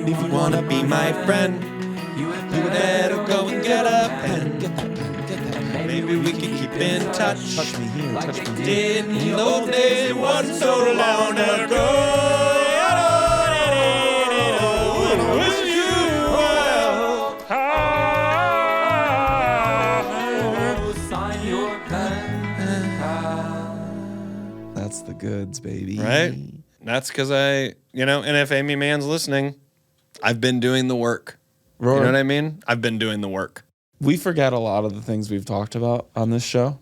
And if you wanna be my friend, you better go and get a pen. Maybe we can keep in touch. Touch me here, touch me here. Did in those days wasn't so long ago. That's the goods, baby. Right? That's because and if Amy Mann's listening, I've been doing the work. Rory, You know what I mean? I've been doing the work. we forget a lot of the things we've talked about on this show.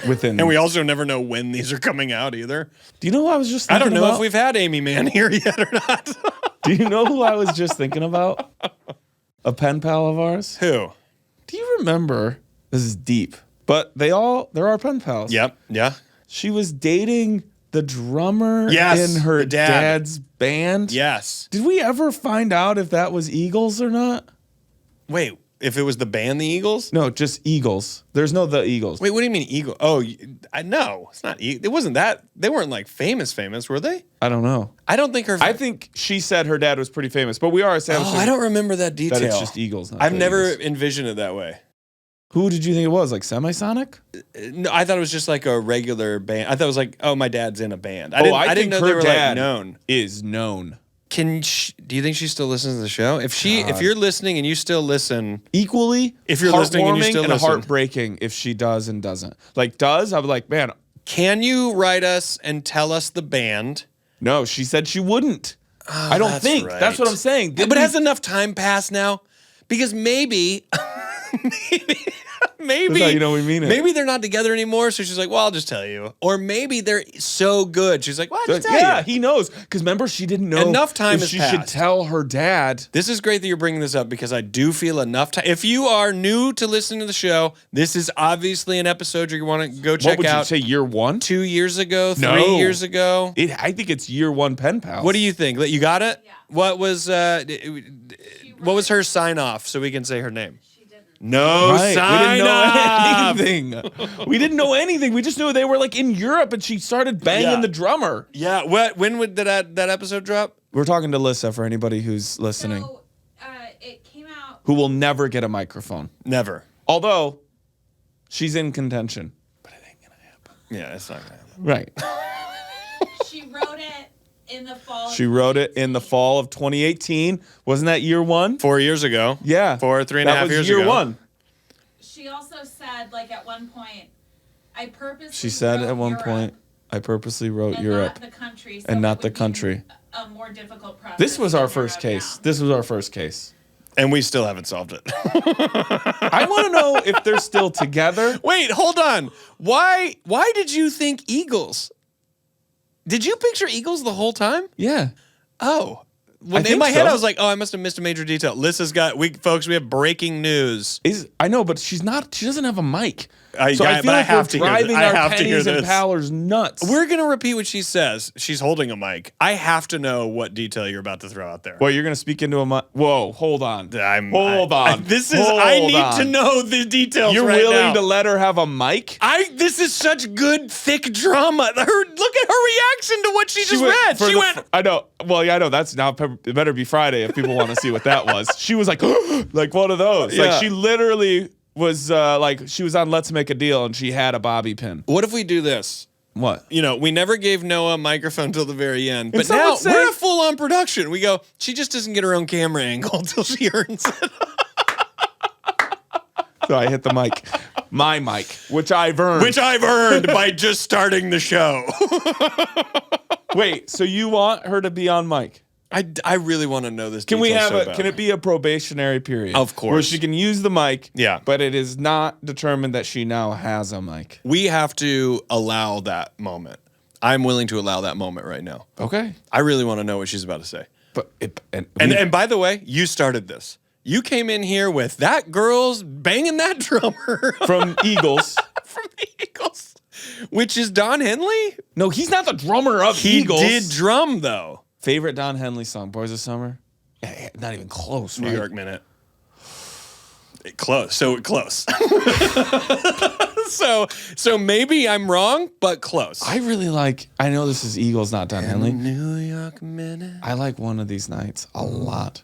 And we also never know when these are coming out either. Do you know who I was just I thinking don't know about? if we've had Amy Mann here yet or not. Do you know who I was just thinking about? A pen pal of ours? Who? Do you remember? This is deep, but they're our pen pals. Yep. Yeah. She was dating the drummer Yes, in her the dad. dad's band. Yes. Did we ever find out if that was Eagles or not? Wait, if it was the band The Eagles? No, just Eagles. There's no The Eagles. Wait, what do you mean Eagle? Oh, no, it's not. It wasn't that. They weren't like famous, were they? I don't know. I don't think her. I think she said her dad was pretty famous, but we are establishing I don't remember that detail. that it's just Eagles. Not I've The never Eagles. envisioned it that way. Who did you think it was? Like Semisonic? No, I thought it was just like a regular band. I thought it was like, oh, my dad's in a band. I didn't think know her they were dad like known. is known. Do you think she still listens to the show? If you're listening and you still listen, Equally, If you're listening and you heartwarming still and listen. heartbreaking if she does and doesn't. Like does, I'll be like, man, can you write us and tell us the band? no, she said she wouldn't. I don't that's think. right. That's what I'm saying. But has enough time passed now? Because maybe That's how you know we mean it. Maybe they're not together anymore, so she's like, well, I'll just tell you. Or maybe they're so good. She's like, well, I'll just tell Yeah, you. he knows. Because remember, she didn't know Enough time if has she should passed. tell her dad. This is great that you're bringing this up because I do feel enough time. If you are new to listening to the show, this is obviously an episode you want to go check What would out. you say, year one? 2 years ago, 3 No. years ago. I think it's year one pen pals. What do you think? You got it? Yeah. What was her sign off so we can say her name? She didn't. No Right. sign off. We didn't know anything. We didn't know anything. We just knew they were like in Europe and she started banging Yeah. the drummer. Yeah. When would that episode drop? We're talking to Lissa for anybody who's listening, So it came out. who will never get a microphone. Never. Although she's in contention. But it ain't gonna happen. Yeah, it's not gonna happen. Right. She wrote it in the fall. She wrote it in the fall of 2018. Wasn't that year one? 4 years ago. Yeah. 3.5 That was years year ago. one. She also said, like at one point, I purposely. She said wrote at one Europe point, I purposely wrote and Europe. not the country, so and not it the would be country. A more difficult process. This was our to first narrow case. down. This was our first case. And we still haven't solved it. I want to know if they're still together. Wait, hold on. Why did you think Eagles? Did you picture Eagles the whole time? Yeah. Oh. I In think my head, so. I was like, oh, I must have missed a major detail. Lissa's got, folks, we have breaking news. I know, but she doesn't have a mic. I So I feel like have we're to hear driving this. I our have to hear pennies and this. pallers nuts. We're going to repeat what she says. She's holding a mic. I have to know what detail you're about to throw out there. Well, you're going to speak into a mic. Whoa, hold on. Hold on. I need Hold to on. know the details You're right willing now. to let her have a mic? This is such good, thick drama. Look at her reaction to what she just read. She went, I know. Well, yeah, I know. That's now. It better be Friday if people want to see what that was. She was like, like one of those. Yeah. Like she literally was like she was on Let's Make a Deal and she had a bobby pin. what if we do this? What? We never gave Noah a microphone till the very end. But some now would say- we're a full-on production. We go, she just doesn't get her own camera angle until she earns it. So I hit the mic, my mic, which I've earned. Which I've earned by just starting the show. Wait, so you want her to be on mic? I really want to know this. Can we detail have so a? bad. Can it be a probationary period? Of course. where she can use the mic. Yeah. but it is not determined that she now has a mic. We have to allow that moment. I'm willing to allow that moment right now. Okay, I really want to know what she's about to say. but And by the way, you started this. You came in here with that girl's banging that drummer from Eagles. from the Eagles, which is Don Henley. No, he's not the drummer of He Eagles. did drum though. Favorite Don Henley song, Boys of Summer? Yeah, not even close, New right? York Minute. Close. So close. so maybe I'm wrong, but close. I really like, I know this is Eagles, not Don Henley. New York Minute. I like One of These Nights a lot.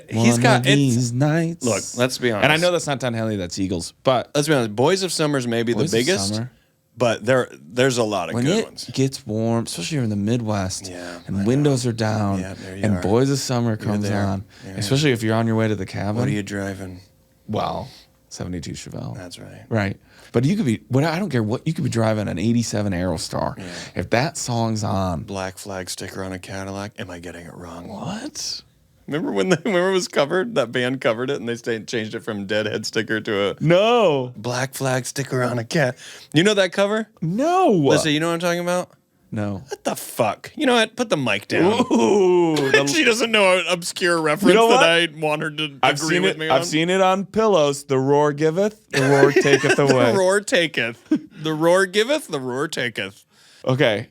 He's got these nights. Look, let's be honest. And I know that's not Don Henley, that's Eagles. But Let's be honest. Boys of Summer's maybe Boys the of biggest, Summer. but there's a lot of when good it ones. gets warm, especially here in the Midwest, Yeah, and I windows are down, Yeah, there you and are. Boys of Summer comes there. on, Yeah. especially if you're on your way to the cabin. What are you driving? Well, 72 Chevelle. That's right. Right. But you could be, I don't care what, you could be driving an 87 Aerostar. Yeah. If that song's on. Black flag sticker on a Cadillac. Am I getting it wrong? What? Remember when it was covered? That band covered it and they changed it from Deadhead sticker to a No. black flag sticker on a cat. You know that cover? No. Lissa, you know what I'm talking about? No. What the fuck? You know what? Put the mic down. Ooh. She doesn't know an obscure reference know what? that I want her to agree with me on. I've seen it on pillows. The roar giveth, the roar taketh away. The roar taketh. The roar giveth, the roar taketh. Okay.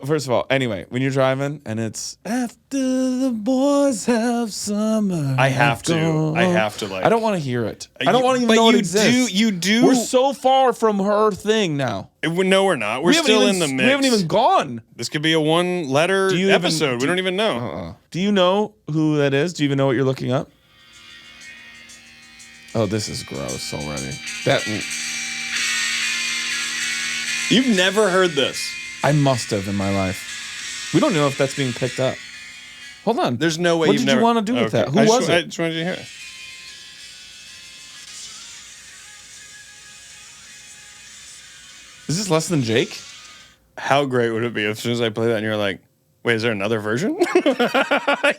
First of all, anyway, when you're driving and it's after the boys have summer. I have to like. I don't want to hear it. I don't want to even know it exists. You do. We're so far from her thing now. No, we're not. We're still in the mix. We haven't even gone. This could be a one-letter episode. We don't even know. Do you know who that is? Do you even know what you're looking up? Oh, this is gross already. You've never heard this. I must have in my life. We don't know if that's being picked up. Hold on. There's no way What you've did never... you want to do with that? Who was I it? just wanted you to hear it. Is this less than Jake? How great would it be as soon as I play that and you're like, wait, is there another version?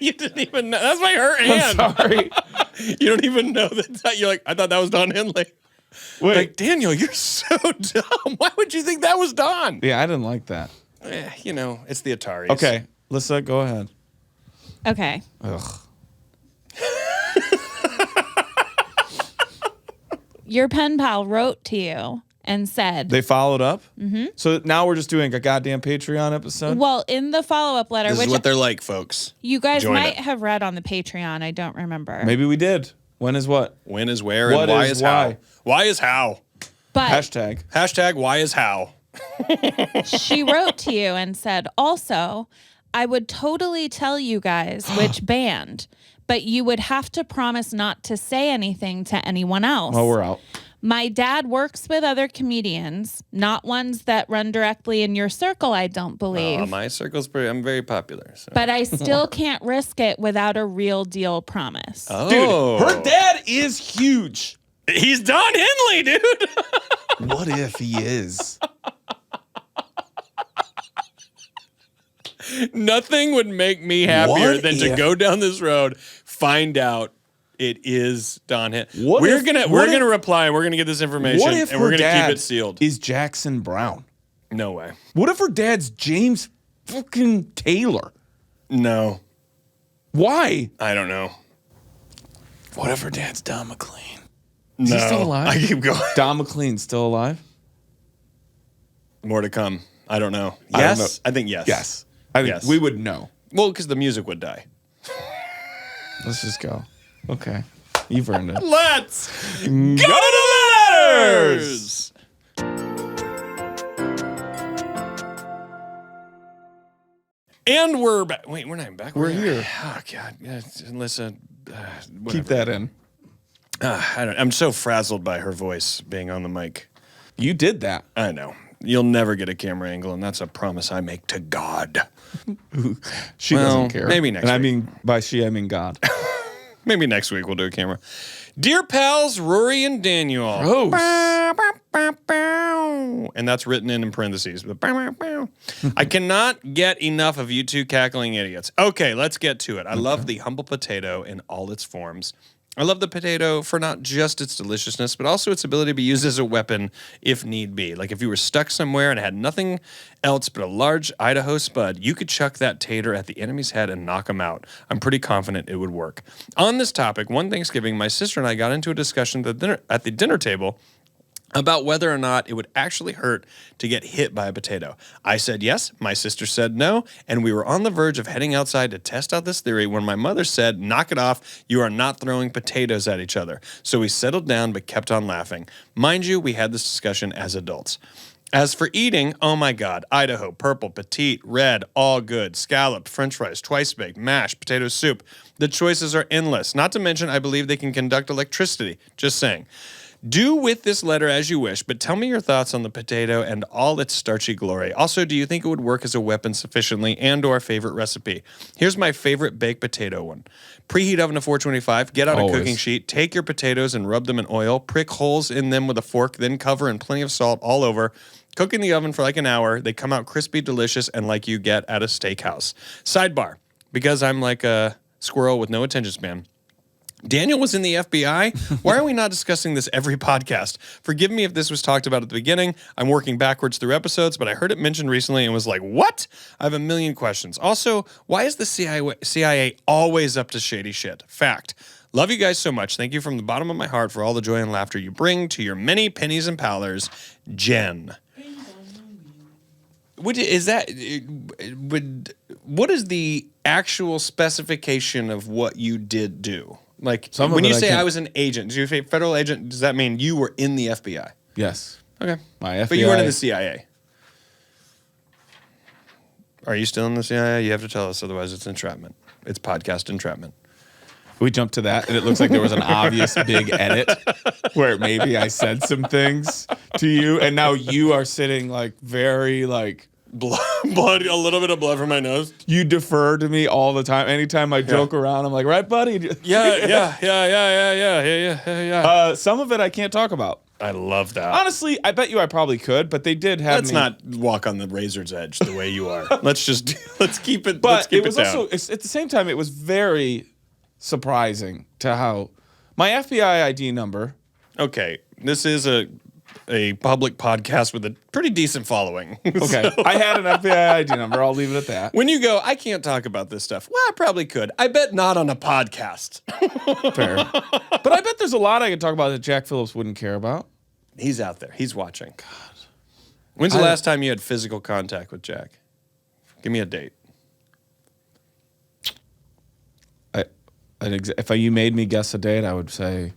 You didn't even know. That's my hurt hand. I'm sorry. You don't even know that. You're like, I thought that was Don Henley. Wait. Like, Daniel, you're so dumb. Why would you think that was Don? Yeah, I didn't like that. You know, it's the Ataris. Okay, Lissa, go ahead. Okay. Ugh. Your pen pal wrote to you and said, They followed up? Mm-hmm. So now we're just doing a goddamn Patreon episode? well, in the follow-up letter, This is which what they're like, folks. you guys Join might it. have read on the Patreon, I don't remember. Maybe we did. When is what? When is where What and why is is why? how. Why is how. But Hashtag. Hashtag why is how. she wrote to you and said, also, I would totally tell you guys which band, but you would have to promise not to say anything to anyone else. Oh, we're out. My dad works with other comedians, not ones that run directly in your circle, I don't believe. My circle's I'm very popular. So. But I still can't risk it without a real deal promise. Oh. Dude, her dad is huge. He's Don Henley, dude. What if he is? Nothing would make me happier What than to if- go down this road, find out it is Don Henley. What We're if- gonna what if- reply and we're gonna get this information What if and we're her gonna dad keep it sealed. is Jackson Brown? No way. What if her dad's James fucking Taylor? No. Why? I don't know. What if her dad's Don McLean? No. Is he still alive? I keep going. Don McLean's still alive? More to come. I don't know. I don't Yes? know. I think yes. Yes. I think Yes. we would know. Well, because the music would die. Let's just go. Okay. You've earned it. Let's Go to the letters! And we're back. Wait, we're not even back. We're here. Oh, God. Yeah, Lissa. Keep that in. I'm so frazzled by her voice being on the mic. You did that. I know. You'll never get a camera angle, and that's a promise I make to God. She Well, doesn't care. maybe next And I week. mean, by she, I mean God. Maybe next week we'll do a camera. Dear pals, Rory and Daniel. Gross. Bow, bow, bow, bow. And that's written in parentheses. But bow, bow, bow. I cannot get enough of you two cackling idiots. Okay, let's get to it. I love the humble potato in all its forms. I love the potato for not just its deliciousness, but also its ability to be used as a weapon if need be. Like if you were stuck somewhere and had nothing else but a large Idaho spud, you could chuck that tater at the enemy's head and knock him out. I'm pretty confident it would work. On this topic, one Thanksgiving, my sister and I got into a discussion at the dinner table about whether or not it would actually hurt to get hit by a potato. I said yes, my sister said no, and we were on the verge of heading outside to test out this theory when my mother said, knock it off, you are not throwing potatoes at each other. So we settled down but kept on laughing. Mind you, we had this discussion as adults. As for eating, oh my God, Idaho, purple, petite, red, all good, scalloped, french fries, twice baked, mashed, potato soup. The choices are endless. Not to mention, I believe they can conduct electricity. Just saying. Do with this letter as you wish, but tell me your thoughts on the potato and all its starchy glory. Also, do you think it would work as a weapon sufficiently and or favorite recipe? Here's my favorite baked potato one. Preheat oven to 425, get out a cooking sheet, take your potatoes and rub them in oil, prick holes in them with a fork, then cover and plenty of salt all over. Cook in the oven for like an hour. They come out crispy, delicious, and like you get at a steakhouse. Sidebar, because I'm like a squirrel with no attention span. Daniel was in the FBI. Why are we not discussing this every podcast? Forgive me if this was talked about at the beginning. I'm working backwards through episodes, but I heard it mentioned recently and was like, what? I have a million questions. Also, why is the CIA always up to shady shit? Fact. Love you guys so much. Thank you from the bottom of my heart for all the joy and laughter you bring to your many pennies and pallers. Jen. What is the actual specification of what you did do? Like, when you say I was an agent, do you say federal agent, does that mean you were in the FBI? Yes. Okay. My FBI. But you weren't in the CIA. Are you still in the CIA? You have to tell us, otherwise it's entrapment. It's podcast entrapment. We jumped to that, and it looks like there was an obvious big edit where maybe I said some things to you, and now you are sitting like very like blood, a little bit of blood from my nose. You defer to me all the time. Anytime I joke around, I'm like, right, buddy? Yeah. Some of it I can't talk about. I love that. Honestly, I bet you I probably could, but they did have Let's not walk on the razor's edge the way you are. let's keep it. But let's keep it was down. also at the same time, it was very surprising to how my FBI ID number. Okay, this is a public podcast with a pretty decent following. Okay, I had an FBI ID number. I'll leave it at that. When you go, I can't talk about this stuff. Well, I probably could. I bet not on a podcast. Fair. But I bet there's a lot I could talk about that Jack Phillips wouldn't care about. He's out there. He's watching. God. When's the last time you had physical contact with Jack? Give me a date. If you made me guess a date, I would say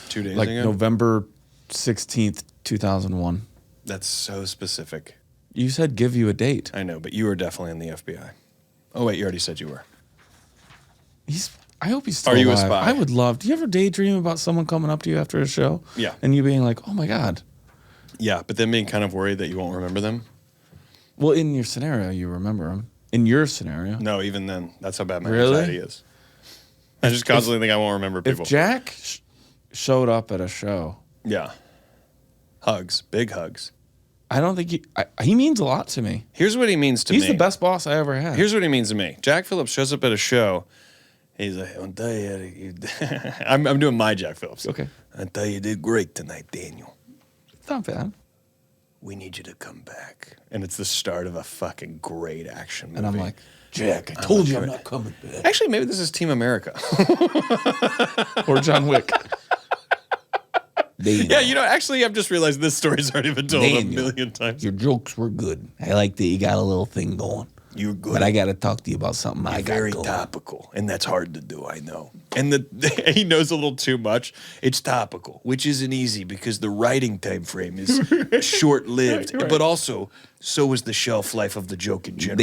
2 days like ago? November 16th, 2001. That's so specific. You said give you a date. I know, but you were definitely in the FBI. Oh, wait, you already said you were. I hope he's still Are you alive. a spy? I would love. Do you ever daydream about someone coming up to you after a show? Yeah. And you being like, oh my God. Yeah, but then being kind of worried that you won't remember them. Well, in your scenario, you remember them. In your scenario. No, even then. That's how bad my Really? anxiety is. I just constantly think I won't remember people. If Jack showed up at a show. Yeah. Hugs. Big hugs. I don't think he means a lot to me. Here's what he means to me. He's the best boss I ever had. Here's what he means to me. Jack Phillips shows up at a show. He's like, I'll tell you, I'm doing my Jack Phillips. Okay. I'll tell you did great tonight, Daniel. It's not bad. We need you to come back. And it's the start of a fucking great action movie. And I'm like, Jack, I told you I'm not coming back. Actually, maybe this is Team America. Or John Wick. Daniel, Yeah, actually, I've just realized this story's already been told a million times. your jokes were good. I like that you got a little thing going. You're good. But I got to talk to you about something I You're got very going. topical, and that's hard to do, I know. And he knows a little too much. It's topical, which isn't easy because the writing time frame is short-lived. But also, so is the shelf life of the joke in general.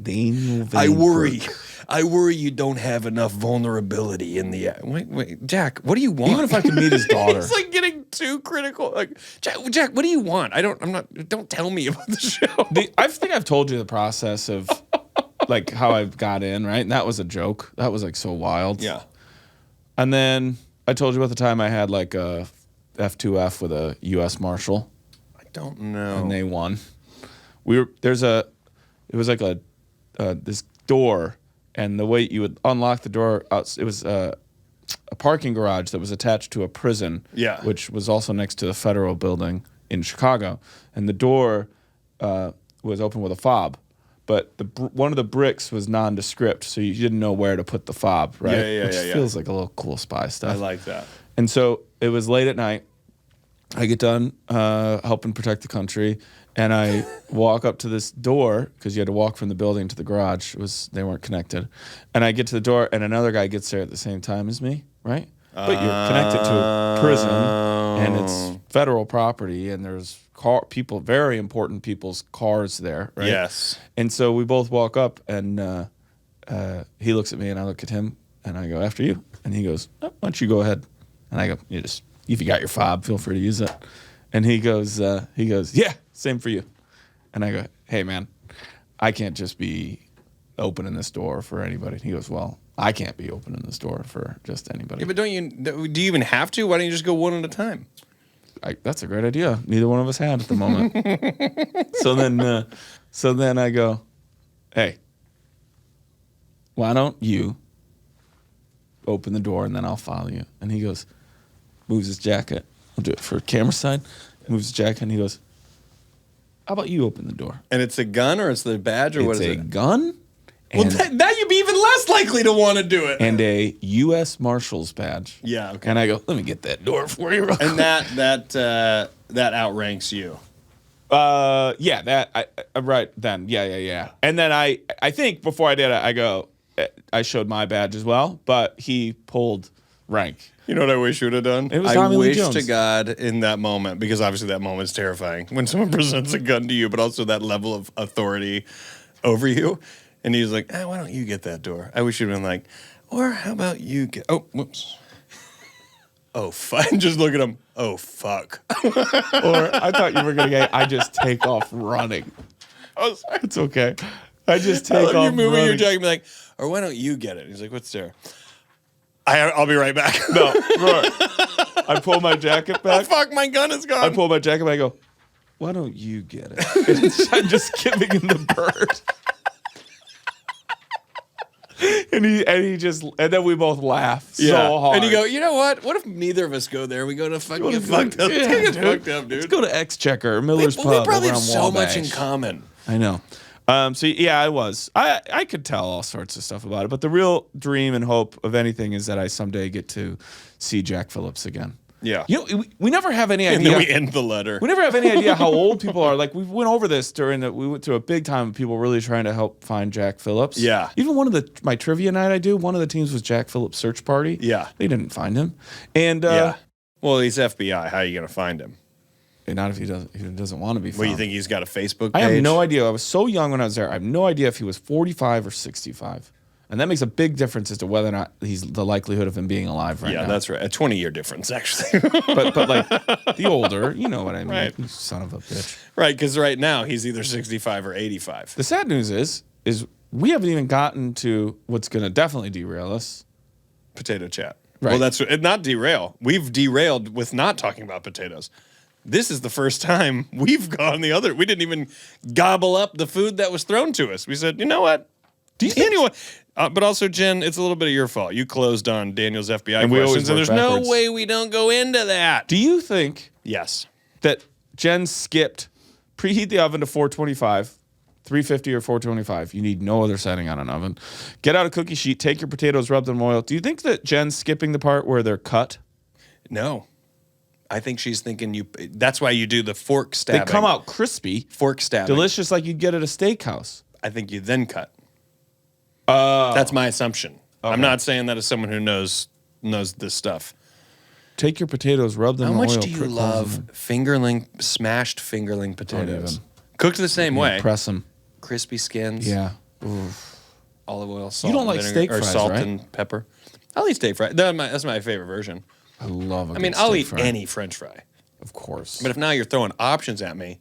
Daniel I Van worry. Kirk. I worry you don't have enough vulnerability in the... Wait, Jack, what do you want? Even if I could meet his daughter. It's like getting too critical. Like, Jack, what do you want? Don't tell me about the show. I think I've told you the process of like how I got in, right? And that was a joke. That was like so wild. Yeah. And then I told you about the time I had like a F2F with a U.S. Marshal. I don't know. And they won. It was like this door, and the way you would unlock the door, it was a parking garage that was attached to a prison, Yeah. which was also next to the federal building in Chicago, and the door was open with a fob, but one of the bricks was nondescript, so you didn't know where to put the fob, right? Which feels like a little cool spy stuff. I like that. And so it was late at night. I get done helping protect the country, and I walk up to this door because you had to walk from the building to the garage. They weren't connected, and I get to the door, and another guy gets there at the same time as me, right? But you're connected to a prison, and it's federal property, and there's very important people's cars there, right? Yes. And so we both walk up, and he looks at me, and I look at him, and I go, after you. And he goes, oh, why don't you go ahead? And I go, if you got your fob, feel free to use it. And he goes, yeah, same for you. And I go, hey, man, I can't just be opening this door for anybody. He goes, well, I can't be opening this door for just anybody. Yeah, but do you even have to? Why don't you just go one at a time? That's a great idea. Neither one of us had at the moment. So then I go, hey, why don't you open the door and then I'll follow you? And he goes, moves his jacket. I'll do it for camera side. Moves his jacket and he goes, how about you open the door? And it's a gun or it's the badge or what is it? It's a gun. Well, now you'd be even less likely to want to do it. And a U.S. Marshals badge. Yeah, okay. And I go, let me get that door for you. And that outranks you. Yeah, right then. Yeah. And then I think before I did it, I go, I showed my badge as well, but he pulled rank. You know what I wish you would have done? It was I Tommy Lee wish Jones. to God in that moment, because obviously that moment's terrifying when someone presents a gun to you, but also that level of authority over you. And he's like, why don't you get that door? I wish you'd been like, or how about you get, oh, whoops. Oh, fuck. Just look at him. Oh, fuck. Or I thought you were going to get, I just take off running. Oh, sorry. It's okay. I just take off You're moving running. your jacket and be like, or why don't you get it? He's like, what's there? I'll be right back. No, Rory. I pull my jacket Oh, back. fuck, my gun is gone. I pull my jacket back. I go, why don't you get it? I'm just giving him the bird. And then we both laugh so hard. And you go, you know what? What if neither of us go there? We go to fucking get fucked up. Yeah, Get dude. fucked up, dude. Let's go to Exchequer, Miller's we Pub. probably over have on so much in Wabash. common. I know. So yeah, I was. I could tell all sorts of stuff about it, but the real dream and hope of anything is that I someday get to see Jack Phillips again. Yeah. You know, we never have any And idea. then we end the letter. We never have any idea how old people are. Like we went over this we went through a big time of people really trying to help find Jack Phillips. Yeah. Even my trivia night one of the teams was Jack Phillips Search Party. Yeah. They didn't find him. And Yeah. Well, he's FBI. How are you going to find him? not if he doesn't want to be found. What, you think he's got a Facebook page? I have no idea. I was so young when I was there. I have no idea if he was 45 or 65. And that makes a big difference as to whether or not he's the likelihood of him being alive right now. Yeah, that's right. A 20-year difference, actually. But like the older, you know what I mean. Right. You son of a bitch. Right, because right now he's either 65 or 85. The sad news is we haven't even gotten to what's going to definitely derail us. Potato chat. Right. Well, that's not derail. We've derailed with not talking about potatoes. This is the first time we've gone the other. We didn't even gobble up the food that was thrown to us. We said, you know what? Anyway, but also, Jen, it's a little bit of your fault. You closed on Daniel's FBI And we always questions, and work there's backwards. no way we don't go into that. Do you think Yes. that Jen skipped preheat the oven to 425, 350 or 425? You need no other setting on an oven. Get out a cookie sheet, take your potatoes, rub them in oil. Do you think that Jen's skipping the part where they're cut? No. I think she's thinking that's why you do the fork stabbing. They come out crispy, Fork stabbing. delicious like you'd get at a steakhouse. I think you then cut. That's my assumption. Okay. I'm not saying that as someone who knows this stuff. Take your potatoes, rub them How in oil. much do you prick holes love in them. smashed fingerling potatoes? even. Cooked the same way. Press them. Crispy skins. Yeah. Olive oil, salt, don't and like vinegar, steak or fries, salt right? and pepper. I'll eat steak fry. That's my favorite version. I love a I mean, good I'll steak eat fry. any French fry. Of course. But if now you're throwing options at me,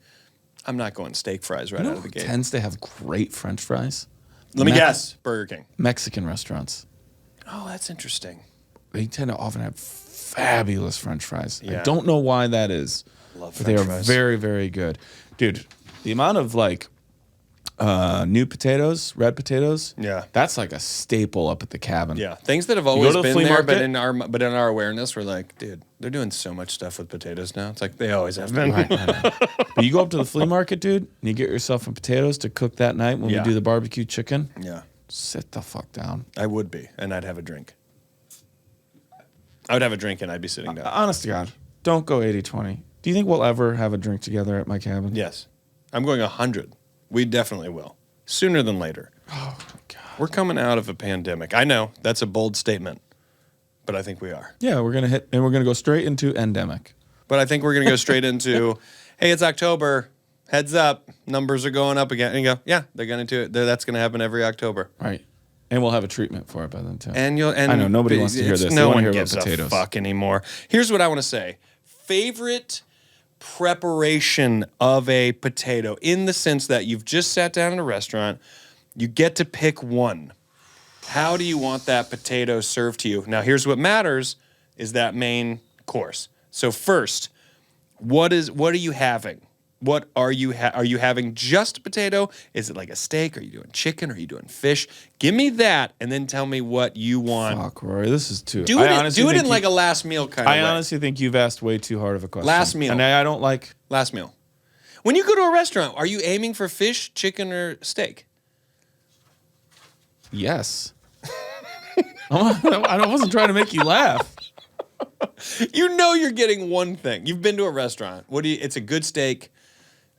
I'm not going steak fries right you know out of the who gate. tends to have great French fries? Let me guess. Burger King. Mexican restaurants. Oh, that's interesting. They tend to often have fabulous French fries. Yeah. I don't know why that is. Love But they French are fries. very, very good. Dude, the amount of new potatoes, red potatoes, Yeah. that's like a staple up at the cabin. Yeah, things that have go always to the been flea there, but market? in our awareness, we're like, dude, they're doing so much stuff with potatoes now. It's like they always have been. Right. But you go up to the flea market, dude, and you get yourself some potatoes to cook that night when Yeah. we do the barbecue chicken. Yeah, Sit the fuck down. I would be, and I'd have a drink. I would have a drink, and I'd be sitting down. Honest to God, don't go 80-20. Do you think we'll ever have a drink together at my cabin? Yes, I'm going 100. We definitely will, sooner than later. Oh, God. We're coming out of a pandemic. I know that's a bold statement, but I think we are. Yeah, we're going to go straight into endemic. But I think we're going to go straight into, hey, it's October. Heads up. Numbers are going up again. And you go, yeah, they're going to do it. That's going to happen every October. Right. And we'll have a treatment for it by then, too. And I know, nobody wants to hear this. No they one want to hear gives about potatoes. a fuck anymore. Here's what I want to say. Favorite preparation of a potato in the sense that you've just sat down in a restaurant, you get to pick one. How do you want that potato served to you? Now, here's what matters is that main course. So first, what are you having? What are you having just potato? Is it like a steak? Are you doing chicken? Are you doing fish? Give me that, and then tell me what you want. Fuck, Rory, this is too. Do it in like a last meal kind of way. I honestly think you've asked way too hard of a question. Last meal. And I don't like. Last meal. When you go to a restaurant, are you aiming for fish, chicken, or steak? Yes. I wasn't trying to make you laugh. You know you're getting one thing. You've been to a restaurant. It's a good steak.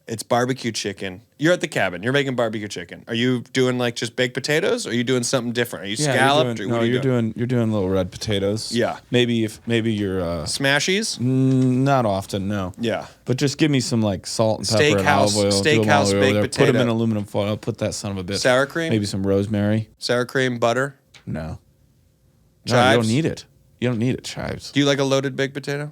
It's barbecue chicken. You're at the cabin. You're making barbecue chicken. Are you doing like just baked potatoes? Or are you doing something different? Are you scalloped? You're doing little red potatoes. Yeah. Maybe you're smashies? Not often, no. Yeah. But just give me some like salt and pepper and olive oil. Steakhouse baked potato. Put them in aluminum foil. Put that son of a bitch. Sour cream? Maybe some rosemary. Sour cream, butter? No. Chives? No, you don't need it. You don't need it, chives. Do you like a loaded baked potato?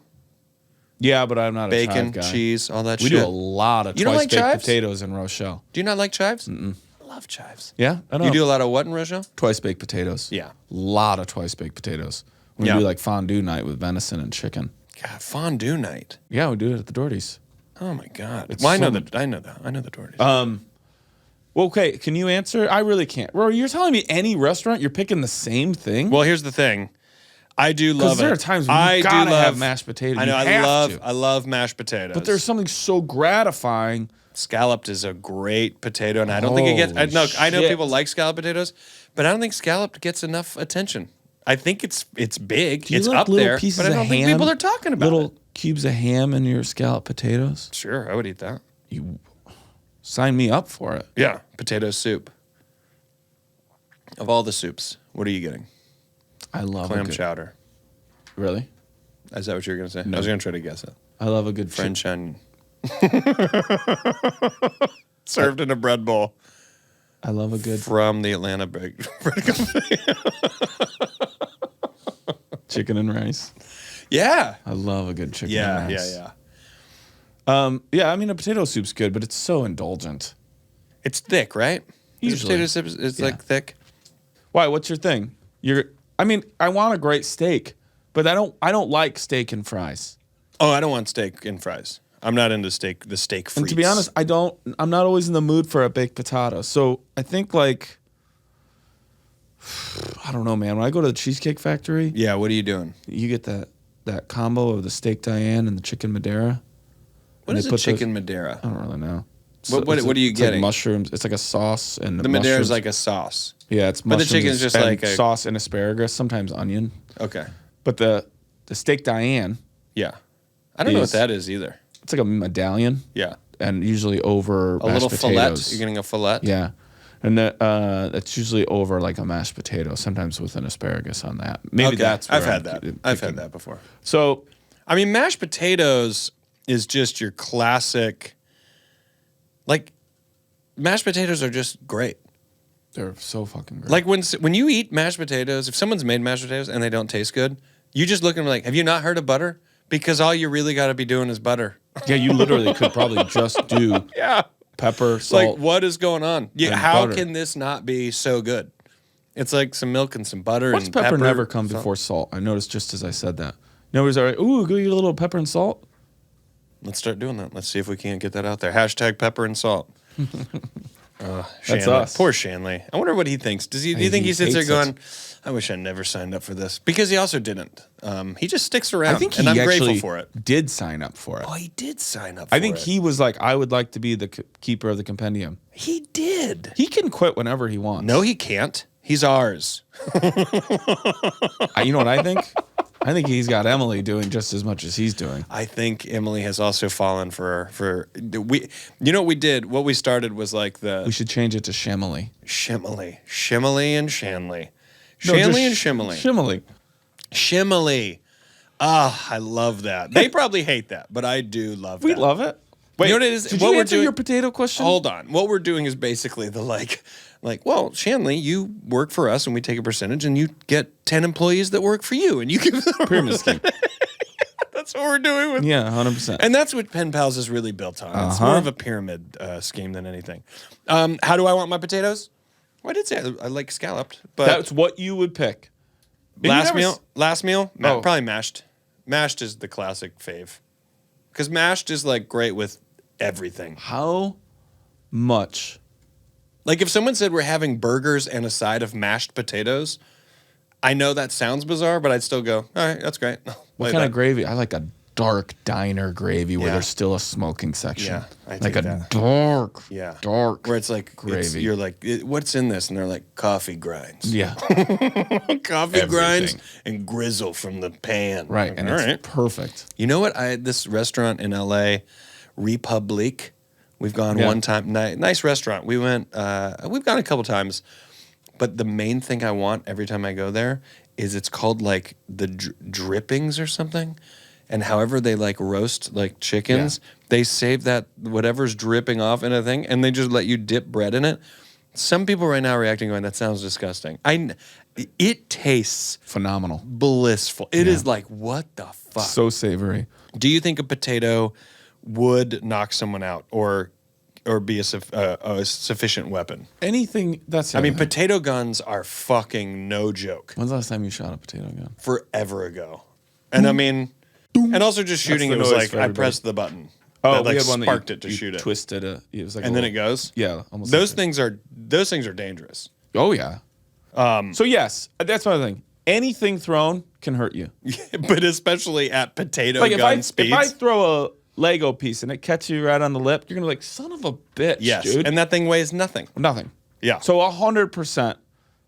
Yeah, but I'm not a bacon, chive guy. cheese, all that we shit. do a lot of You don't like twice-baked chives? potatoes in Rochelle. Do you not like chives? I love chives. Yeah, I know. You do a lot of what in Rochelle? Twice-baked potatoes. Yeah. Lot of twice-baked potatoes. We Yeah. do like fondue night with venison and chicken. God, fondue night. Yeah, we do it at the Doherty's. Oh my God. It's Well, I know some- that. I know the Doherty's. Well, okay, can you answer? I really can't. Rory, you're telling me any restaurant you're picking the same thing? Well, here's the thing. I do love it. there are times when you gotta have mashed potatoes. I know. You have to. I love mashed potatoes. But there's something so gratifying. Scalloped is a great potato, and I don't think it gets. I know shit. people like scalloped potatoes, but I don't think scalloped gets enough attention. I think it's big. Do you It's like up little there, pieces but I don't of think ham? people are talking about little it. cubes of ham in your scalloped potatoes. Sure, I would eat that. You sign me up for it. Yeah, potato soup. Of all the soups, what are you getting? I love Clam a good, chowder. Really? Is that what you were going to say? No. I was going to try to guess it. I love a good French onion. Served in a bread bowl I love a good from the Atlanta bread company. chicken and rice. Yeah. I love a good chicken Yeah, and rice. yeah. Yeah, I mean, a potato soup's good, but it's so indulgent. It's thick, right? Usually. Potato soup is like thick. Why? What's your thing? I mean, I want a great steak, but I don't like steak and fries. Oh, I don't want steak and fries. I'm not into the steak frites. And to be honest, I'm not always in the mood for a baked potato. So I think like, I don't know, man. When I go to the Cheesecake Factory, Yeah, what are you doing? you get that combo of the steak Diane and the chicken Madeira. What And is they a put chicken Madeira? I don't really know. What are you it's getting? Like mushrooms. It's like a sauce and The Madeira is mushrooms. like a sauce. Yeah, it's but the mushrooms chicken's just and like a- sauce and asparagus, sometimes onion. Okay. But the steak Diane, Yeah. I don't know what Is- that is either. it's like a medallion Yeah. and usually over A mashed little potatoes. fillet. You're getting a fillet? Yeah. And that's usually over like a mashed potato, sometimes with an asparagus on that. Maybe Okay. that's where I've had I'm that. thinking. I've had that before. So I mean, mashed potatoes is just your classic. Like, mashed potatoes are just great. they're so fucking great. Like when you eat mashed potatoes, if someone's made mashed potatoes and they don't taste good, you just look at them like, have you not heard of butter? Because all you really got to be doing is butter. yeah, you literally could probably just do Yeah. pepper, It's salt. like, what is going on? Yeah, and how butter. can this not be so good? It's like some milk and some butter What's and pepper, never come salt. before salt? I noticed just as I said that. Nobody's all right. Ooh, go get a little pepper and salt. Let's start doing that. Let's see if we can't get that out there. Hashtag pepper and salt. That's Shanley. us. Poor Shanley. I wonder what he thinks. Do you think he sits there hates it. going, I wish I never signed up for this? Because he also didn't. He just sticks around. I think he and I'm actually grateful for it. did sign up for it. Oh, he did sign up for I think it. he was like, I would like to be the keeper of the compendium. He did. He can quit whenever he wants. No, he can't. He's ours. You know what I think? I think he's got Emily doing just as much as he's doing. I think Emily has also fallen for we. You know what we did? What we started was like We the should change it to Shemily. Shimley and Shanley. Shanley and Shimley. Shimily. Shimley. I love that. They probably hate that, but I do love We that. love it. Wait, you know what it is? Did What you we're answer doing- your potato question? Hold on. What we're doing is basically the well, Shanley, you work for us and we take a percentage and you get 10 employees that work for you and you give them Pyramid scheme. That's what we're doing with Yeah, 100%. And that's what Pen Pals is really built on. It's Uh-huh. more of a pyramid scheme than anything. How do I want my potatoes? Well, I did say I like scalloped, but That's what you would pick. And you never last meal, Oh. probably mashed. Mashed is the classic fave. Because mashed is like great with everything. How much? Like if someone said we're having burgers and a side of mashed potatoes, I know that sounds bizarre, but I'd still go, all right, that's great. What kind of gravy? I like a dark diner gravy where Yeah. there's still a smoking section. Yeah, I like take a that. dark, Yeah. dark. Where it's like, gravy. you're like, what's in this? And they're like, coffee grinds. Yeah, Coffee grinds Everything. and grizzle from the pan. right. Like, And all it's right. perfect. You know what? I had this restaurant in LA, Republique. We've gone Yeah. one time. Nice restaurant. We went. We've gone a couple times, but the main thing I want every time I go there is it's called like the drippings or something, and however they like roast like chickens, they save that whatever's dripping off in a thing, and they just let you dip bread in it. Some people right now are reacting going, "That sounds disgusting." It tastes Phenomenal. blissful. It is like, what the fuck? So savory. Do you think a potato would knock someone out or be a sufficient weapon? Anything that's. I mean, potato guns are fucking no joke. when's the last time you shot a potato gun? Forever ago. And I mean, and also just shooting, the it was noise like, for I everybody. pressed the button. Oh, that, like, we had one sparked that it to you shoot it. Twisted it. It was like And then it goes? Yeah, almost. Those like things are dangerous. Oh yeah. So yes, that's my thing. Anything thrown can hurt you. But especially at potato Like gun if speeds. I throw a Lego piece and it catches you right on the lip, you're gonna be like, son of a bitch, yes. dude. And that thing weighs nothing. Nothing. Yeah. So 100%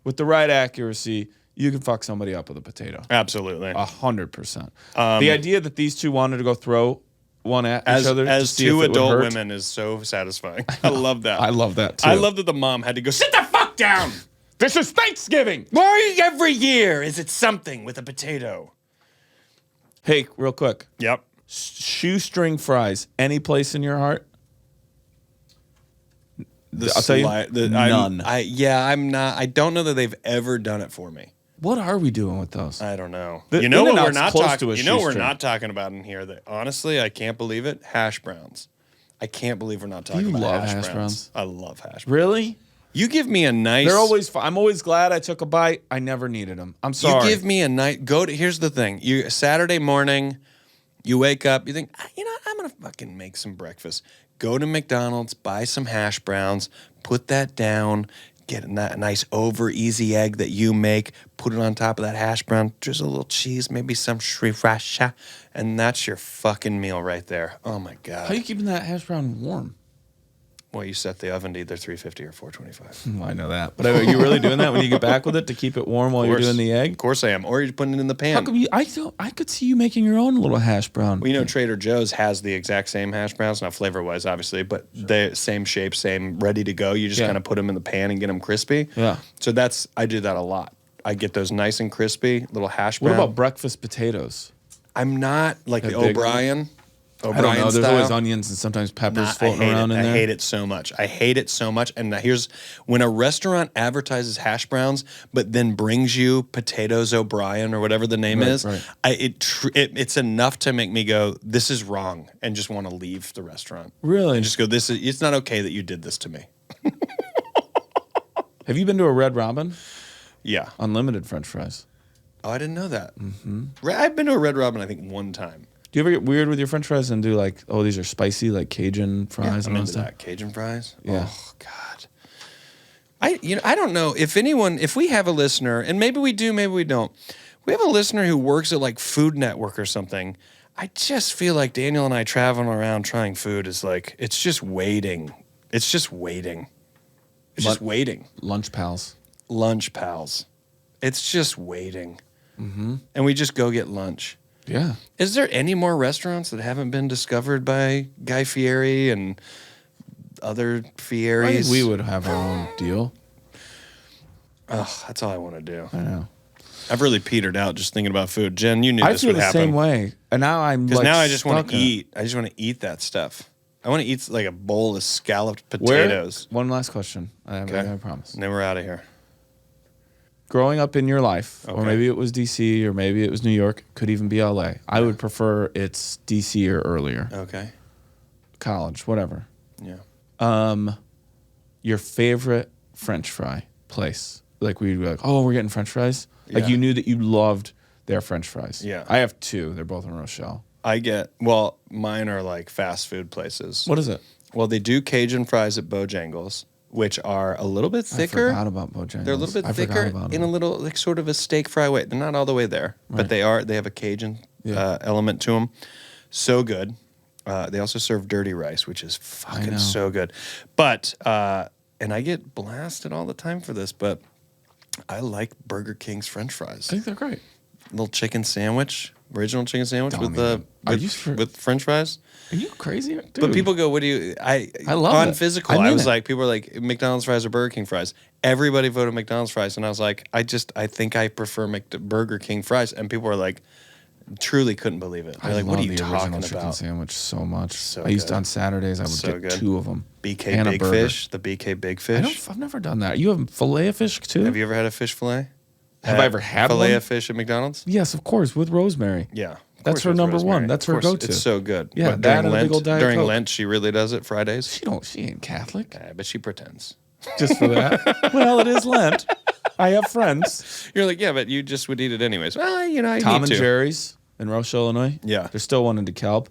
with the right accuracy, you can fuck somebody up with a potato. Absolutely. 100%. The idea that these two wanted to go throw one at As each other to see two if it would adult hurt. women is so satisfying. I love that. I love that too. I love that the mom had to go, sit the fuck down. This is Thanksgiving. Why every year is it something with a potato? Hey, real quick. Yep. Shoestring fries. Any place in your heart? I'll tell you, none. I'm not. I don't know that they've ever done it for me. what are we doing with those? I don't know. The You know what we're In-N-Out's not close talking. to a You know what we're shoestring. not talking about in here. That honestly, I can't believe it. Hash browns. I can't believe we're not talking you about love hash hash browns. browns? I love hash browns. Really? You give me a nice. They're always. I'm always glad I took a bite. I never needed them. I'm sorry. You give me a night. Here's the thing. You Saturday morning, you wake up. You think, you know, I'm gonna fucking make some breakfast. Go to McDonald's, buy some hash browns, put that down, get a nice over easy egg that you make, put it on top of that hash brown, just a little cheese, maybe some sriracha, and that's your fucking meal right there. Oh my god. How are you keeping that hash brown warm? Well, you set the oven to either 350 or 425. Well, I know that. But are you really doing that when you get back with it to keep it warm while you're doing the egg? Of course I am. Or you're putting it in the pan. How come you? I could see you making your own little hash brown. Well, you know, Trader Joe's has the exact same hash browns, not flavor-wise, obviously, but the same shape, same ready to go. You just Yeah. kind of put them in the pan and get them crispy. Yeah. So I do that a lot. I get those nice and crispy little hash brown. What about breakfast potatoes? I'm not like the That big O'Brien. I don't know. There's style. always onions and sometimes peppers I floating hate around it. in there. I hate it so much. I hate it so much. And here's when a restaurant advertises hash browns, but then brings you potatoes O'Brien or whatever the name Right, is. right. It's enough to make me go, this is wrong, and just want to leave the restaurant. Really? And just go, it's not okay that you did this to me. Have you been to a Red Robin? Yeah. Unlimited French fries. Oh, I didn't know that. Mm-hmm. I've been to a Red Robin, I think, one time. Do you ever get weird with your French fries and do like, oh, these are spicy, like Cajun fries I'm and all into stuff? that. Cajun fries? Yeah. Oh, God. I don't know if we have a listener, and maybe we do, maybe we don't. We have a listener who works at like Food Network or something. I just feel like Daniel and I traveling around trying food is like, it's just waiting. It's just waiting. It's just waiting. Lunch pals. Lunch pals. It's just waiting. Mm-hmm. And we just go get lunch. Yeah. Is there any more restaurants that haven't been discovered by Guy Fieri and other Fieris? I think we would have our own deal. Oh, that's all I want to do. I know. I've really petered out just thinking about food. Jen, you knew I this feel would the happen. same way, and now I'm Because like now I just want stuck to in it. eat. I just want to eat that stuff. I want to eat like a bowl of scalloped Where? potatoes. One last question. I promise. And then we're out of here. Growing up in your life, or Okay. maybe it was DC, or maybe it was New York, could even be LA. I would prefer it's DC or earlier. Okay. College, whatever. Yeah. Your favorite French fry place? Like we'd be like, oh, we're getting French fries. Like Yeah. you knew that you loved their French fries. Yeah. I have two. They're both in Rochelle. Mine are like fast food places. What is it? Well, they do Cajun fries at Bojangles, which are a little bit thicker. I forgot about Bojangles. They're a little bit I forgot thicker about in them. a little like sort of a steak fry way. They're not all the way there, but they are. They have a Cajun element to them. So good. They also serve dirty rice, which is fucking so good. But and I get blasted all the time for this, but I like Burger King's French fries. I think they're great. Little chicken sandwich, original chicken sandwich Don't with even. Are you with French fries. Are you crazy? Dude. But people go, "What do you?" I love on it. physical. I I mean was it. like, people are like McDonald's fries or Burger King fries. Everybody voted McDonald's fries, and I was like, I think I prefer Burger King fries. And people were like, truly couldn't believe it. They're I like, love what are you the talking original chicken about? sandwich so much. So I used to good. on Saturdays. I would So get good. 2 of them. BK and a Big burger. Fish, the BK Big Fish. I've never done that. You have fillet of fish too? Have you ever had a fish fillet? Have I ever had fillet one? of fish at McDonald's? Yes, of course, with rosemary. Yeah. of That's course her with number rosemary. one. That's Of her course, go-to. It's so good. Yeah, But that during and a big Lent, old Diet during Coke. Lent, she really does it Fridays. She ain't Catholic. But she pretends. Just for that. Well, it is Lent. I have friends. You're like, yeah, but you just would eat it anyways. Well, I Tom need and to. Jerry's in Rochelle, Illinois. Yeah. There's still one in DeKalb.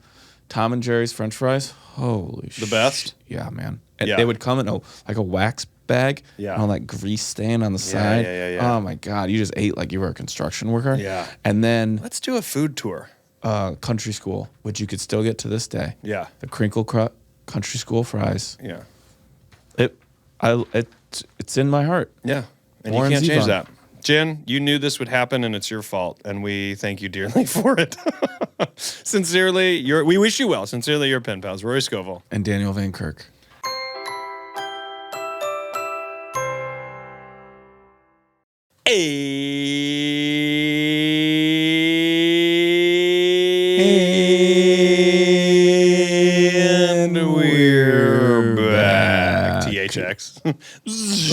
Tom and Jerry's French fries. Holy shit. The best? Yeah, man. And Yeah. they would come in like a wax bag. Yeah. And all that grease stain on the side. yeah. Oh my God. You just ate like you were a construction worker. Yeah. And then Let's do a food tour. country school, which you could still get to this day. Yeah. The crinkle country school fries. Yeah. It's in my heart. Yeah. And Warren you can't change Zevon. that. Jen, you knew this would happen and it's your fault. And we thank you dearly for it. Sincerely, we wish you well. Sincerely, your pen pals, Rory Scovel. And Daniel Van Kirk. And we're back. THX. Oh,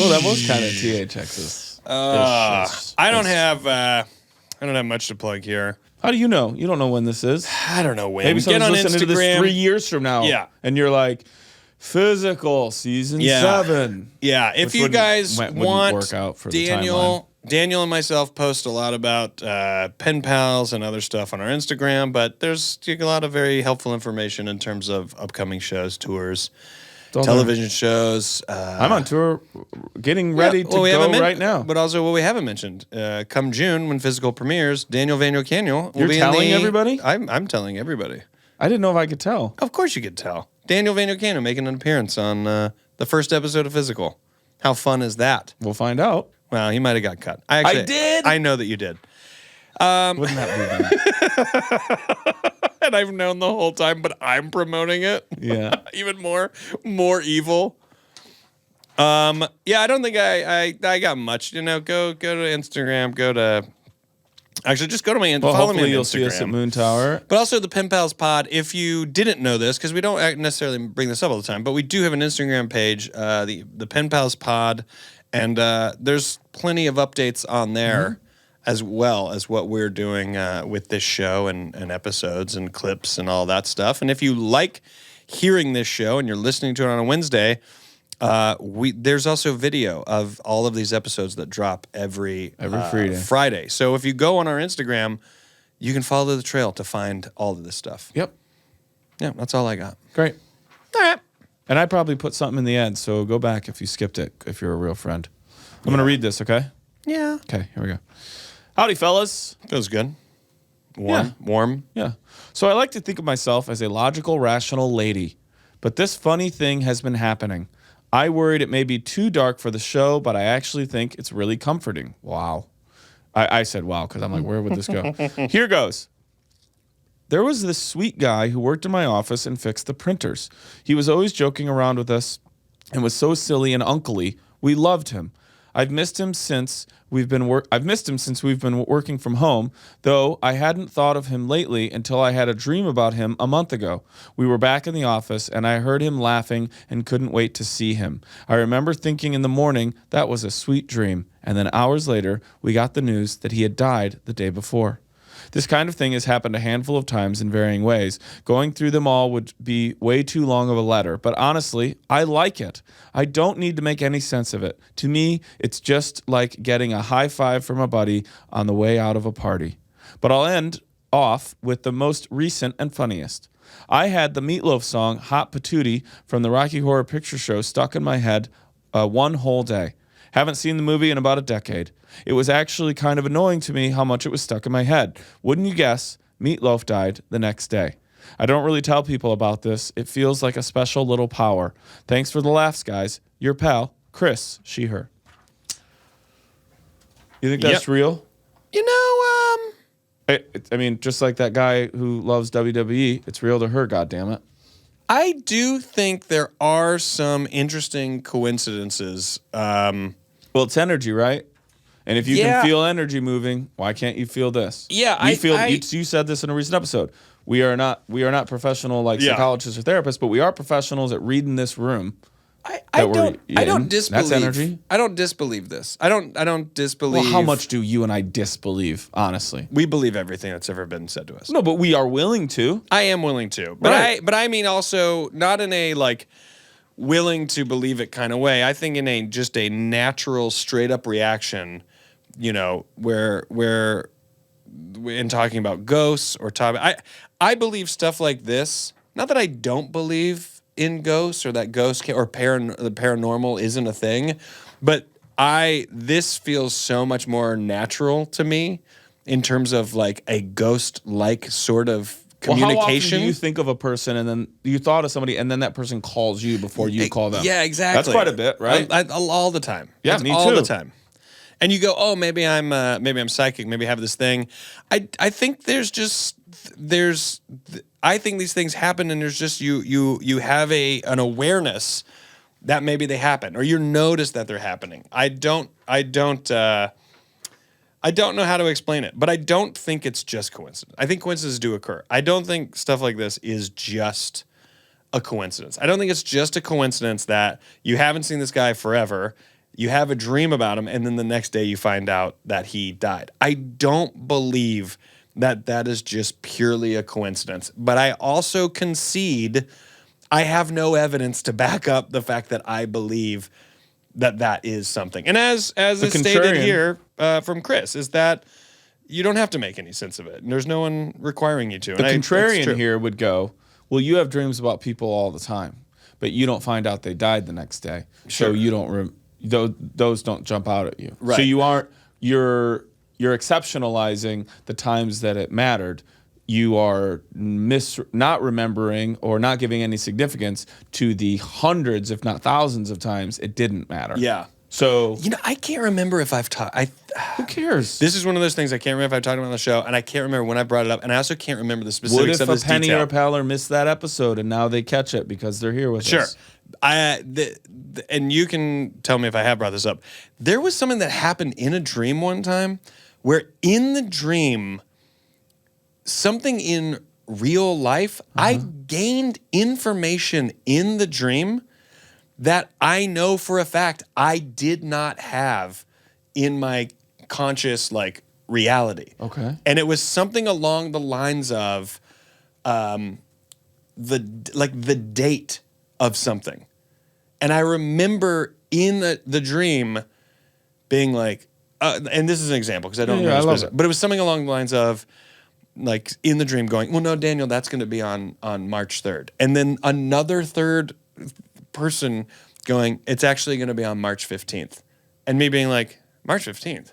that was kind of THX's. I don't have much to plug here. How do you know? You don't know when this is. I don't know when. Maybe Get someone's on listening to this Instagram. 3 years from now. Yeah. And you're like, Physical Season Yeah. 7. Yeah, if Which you wouldn't- guys wouldn't want work out for the Daniel and myself post a lot about pen pals and other stuff on our Instagram, but there's a lot of very helpful information in terms of upcoming shows, tours, all television shows. I'm on tour, getting ready to we go haven't right now. But also, what we haven't mentioned, come June when Physical premieres, Daniel Vaniel Caniel will You're be telling in the, everybody? I'm telling everybody. I didn't know if I could tell. Of course you could tell. Daniel Vaniel Caniel making an appearance on the first episode of Physical. How fun is that? We'll find out. Well, he might have got cut. I did? I know that you did. Wouldn't that be fun? And I've known the whole time, but I'm promoting it. Yeah. Even more evil. Yeah, I don't think I got much. Go to Instagram. Actually, just go to my Instagram. Well, Follow me hopefully on you'll Instagram. see us at Moon Tower. But also the Pen Pals Pod, if you didn't know this, because we don't necessarily bring this up all the time, but we do have an Instagram page, the Pen Pals Pod, and there's plenty of updates on there, as well as what we're doing with this show and episodes and clips and all that stuff. And if you like hearing this show and you're listening to it on a Wednesday, there's also video of all of these episodes that drop every Friday. So if you go on our Instagram, you can follow the trail to find all of this stuff. Yep. Yeah, that's all I got. Great. All right. And I probably put something in the end, so go back if you skipped it, if you're a real friend. I'm going to read this, okay? Yeah. Okay, here we go. Howdy, fellas. Feels good. Yeah. Warm. Yeah. So I like to think of myself as a logical, rational lady. But this funny thing has been happening. I worried it may be too dark for the show, but I actually think it's really comforting. Wow. I said wow because I'm like, where would this go? Here goes. There was this sweet guy who worked in my office and fixed the printers. He was always joking around with us and was so silly and uncle-y. We loved him. I've missed him since we've been working from home, though I hadn't thought of him lately until I had a dream about him a month ago. We were back in the office and I heard him laughing and couldn't wait to see him. I remember thinking in the morning that was a sweet dream, and then hours later we got the news that he had died the day before. This kind of thing has happened a handful of times in varying ways. Going through them all would be way too long of a letter, but honestly, I like it. I don't need to make any sense of it. To me, it's just like getting a high five from a buddy on the way out of a party. But I'll end off with the most recent and funniest. I had the Meatloaf song Hot Patootie from the Rocky Horror Picture Show stuck in my head one whole day. Haven't seen the movie in about a decade. It was actually kind of annoying to me how much it was stuck in my head. Wouldn't you guess, Meatloaf died the next day. I don't really tell people about this. It feels like a special little power. Thanks for the laughs, guys. Your pal, Chris, she, her. You think that's real? You know, I mean, just like that guy who loves WWE, it's real to her, goddammit. I do think there are some interesting coincidences. Well, it's energy, right? And if you can feel energy moving, why can't you feel this? Yeah, you said this in a recent episode. We are not professional psychologists or therapists, but we are professionals at reading this room. I don't disbelieve. That's energy. I don't disbelieve this. I don't disbelieve. Well, how much do you and I disbelieve, honestly? We believe everything that's ever been said to us. No, but we are willing to. I am willing to. But Right. I mean also not in a willing to believe it kind of way. I think in just a natural straight up reaction, where in talking about ghosts or I believe stuff like this. Not that I don't believe in ghosts or that ghosts the paranormal isn't a thing, but this feels so much more natural to me in terms of a ghost-like sort of communication. Well, how often do you think of a person and then you thought of somebody and then that person calls you before you call them? Yeah, exactly. That's quite a bit, right? All the time. Yeah, That's me all too. the time. And you go, oh, maybe I'm psychic. Maybe I have this thing. I think I think these things happen, and there's just you have an awareness that maybe they happen, or you notice that they're happening. I don't know how to explain it, but I don't think it's just coincidence. I think coincidences do occur. I don't think stuff like this is just a coincidence. I don't think it's just a coincidence that you haven't seen this guy forever. You have a dream about him, and then the next day you find out that he died. I don't believe that is just purely a coincidence. But I also concede I have no evidence to back up the fact that I believe that is something. And as is stated here from Chris, is that you don't have to make any sense of it. And there's no one requiring you to. The contrarian here would go, well, you have dreams about people all the time, but you don't find out they died the next day. Sure. So you don't those don't jump out at you. Right. So you're exceptionalizing the times that it mattered. You are not remembering or not giving any significance to the hundreds, if not thousands of times it didn't matter. Yeah. So I can't remember if I've talked. Who cares? This is one of those things I can't remember if I've talked about on the show, and I can't remember when I brought it up, and I also can't remember the specifics of this detail. What if a Penny or a Paler missed that episode and now they catch it because they're here with us? Sure. And you can tell me if I have brought this up. There was something that happened in a dream one time where in the dream, something in real life, I gained information in the dream that I know for a fact I did not have in my conscious reality. Okay. And it was something along the lines of the date of something. And I remember in the dream being and this is an example because I don't know the specific, but it was something along the lines of in the dream going, well, no, Daniel, that's going to be on March 3rd. And then another third person going, it's actually going to be on March 15th. And me being like, March 15th?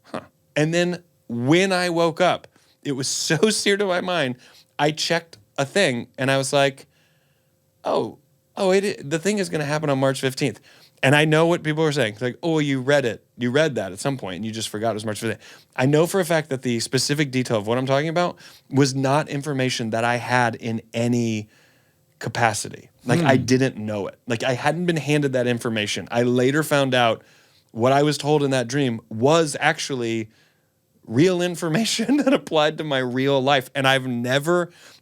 Huh. And then when I woke up, it was so seared to my mind, I checked a thing and I was like, the thing is going to happen on March 15th. And I know what people are saying. It's like, oh, you read it. You read that at some point and you just forgot it was March 15th. I know for a fact that the specific detail of what I'm talking about was not information that I had in any capacity. I didn't know it. I hadn't been handed that information. I later found out what I was told in that dream was actually real information that applied to my real life. And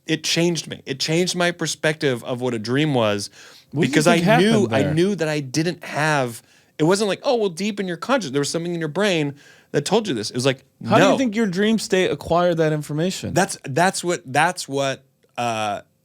it changed me. It changed my perspective of what a dream was What do you because think I happened knew that I didn't have, it wasn't like, oh, well, deep in your conscious, there was something in your brain that told you this. It was like, How no. do you think your dream state acquired that information? That's what